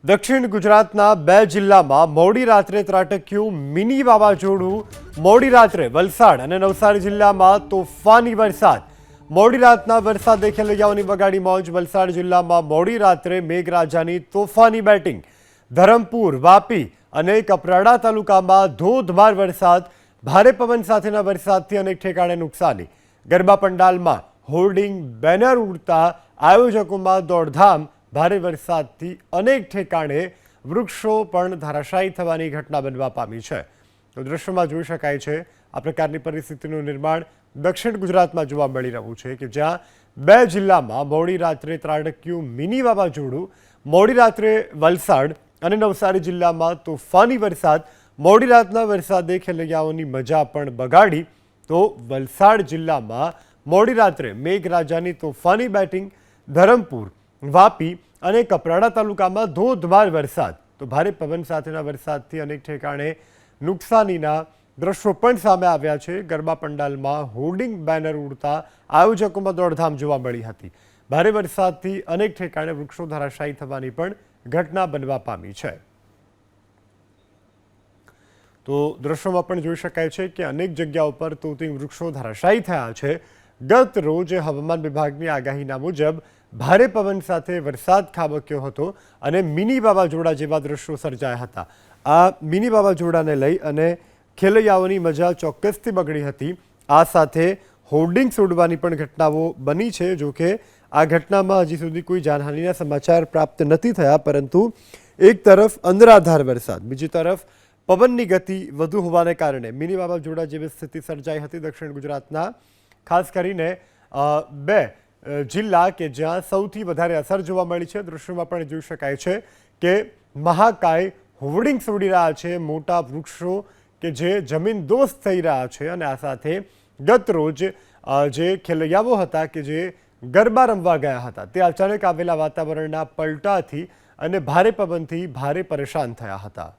દક્ષિણ ગુજરાતના બે જિલ્લામાં મોડી રાત્રે ત્રાટક્યું મિની વાવાઝોડું। મોડી રાત્રે વલસાડ અને નવસારી જિલ્લામાં તોફાની વરસાદ। મોડી રાતના વરસાદે ખેલૈયાઓની વગાડી મોજ। વલસાડ જિલ્લામાં મોડી રાત્રે મેઘરાજાની તોફાની બેટિંગ। ધરમપુર, વાપી અને કપરાડા તાલુકામાં ધોધમાર વરસાદ। ભારે પવન સાથેના વરસાદથી અનેક ઠેકાણે નુકસાની। ગરબા પંડાલમાં હોર્ડિંગ, બેનર ઉડતા આયોજકોમાં દોડધામ। ભારે વરસાદથી અનેક ઠેકાણે વૃક્ષો પણ ધરાશાયી થવાની ઘટના બનવા પામી છે। તો દ્રશ્યમાં જોઈ શકાય છે આ પ્રકારની પરિસ્થિતિનું નિર્માણ દક્ષિણ ગુજરાતમાં જોવા મળી રહ્યું છે કે જ્યાં બે જિલ્લામાં મોડી રાત્રે ત્રાટક્યું મિની વાવાઝોડું। મોડી રાત્રે વલસાડ અને નવસારી જિલ્લામાં તોફાની વરસાદ। મોડી રાતના વરસાદે ખેલૈયાઓની મજા પણ બગાડી। તો વલસાડ જિલ્લામાં મોડી રાત્રે મેઘરાજાની તોફાની બેટિંગ। ધરમપુર, વાપી અને કપરાડા તાલુકામાં ધોધમાર વરસાદ। તો ભારે પવન સાથેના વરસાદથી અનેક ઠેકાણે નુકસાનીના દ્રશ્યો પણ સામે આવ્યા છે। ગરબા પંડાલમાં હોર્ડિંગ, બેનર ઉડતા આયોજકોમાં દોડધામ જોવા મળી હતી। ભારે વરસાદથી અનેક ઠેકાણે વૃક્ષો ધરાશાયી થવાની પણ ઘટના બનવા પામી છે। તો દ્રશ્યોમાં પણ જોઈ શકાય છે કે અનેક જગ્યાઓ પર તોતિંગ વૃક્ષો ધરાશાયી થયા છે। ગત રોજ હવામાન વિભાગની આગાહીના મુજબ ભારે પવન સાથે વરસાદ ખાબક્યો હતો અને મિની વાવાઝોડા જેવા દ્રશ્યો સર્જાયા હતા। આ મિની વાવાઝોડાને લઈ અને ખેલૈયાઓની મજા ચોક્કસથી બગડી હતી। આ સાથે હોર્ડિંગ્સ ઉડવાની પણ ઘટનાઓ બની છે। જો કે આ ઘટનામાં હજી સુધી કોઈ જાનહાનિના સમાચાર પ્રાપ્ત નથી થયા, પરંતુ એક તરફ અનરાધાર વરસાદ, બીજી તરફ પવનની ગતિ વધુ હોવાને કારણે મિની વાવાઝોડા જેવી સ્થિતિ સર્જાઈ હતી। દક્ષિણ ગુજરાતના ખાસ કરીને બે જિલ્લા કે જ્યાં સૌથી વધારે અસર જોવા મળી છે। દૃશ્યોમાં પણ જોઈ શકાય છે કે મહાકાય હોર્ડિંગ્સ ઉડી રહ્યા છે, મોટા વૃક્ષો કે જે જમીન દોસ્ત થઈ રહ્યા છે। અને આ સાથે ગત રોજ જે ખેલૈયાઓ હતા કે જે ગરબા રમવા ગયા હતા તે અચાનક આવેલા વાતાવરણના પલટાથી અને ભારે પવનથી ભારે પરેશાન થયા હતા।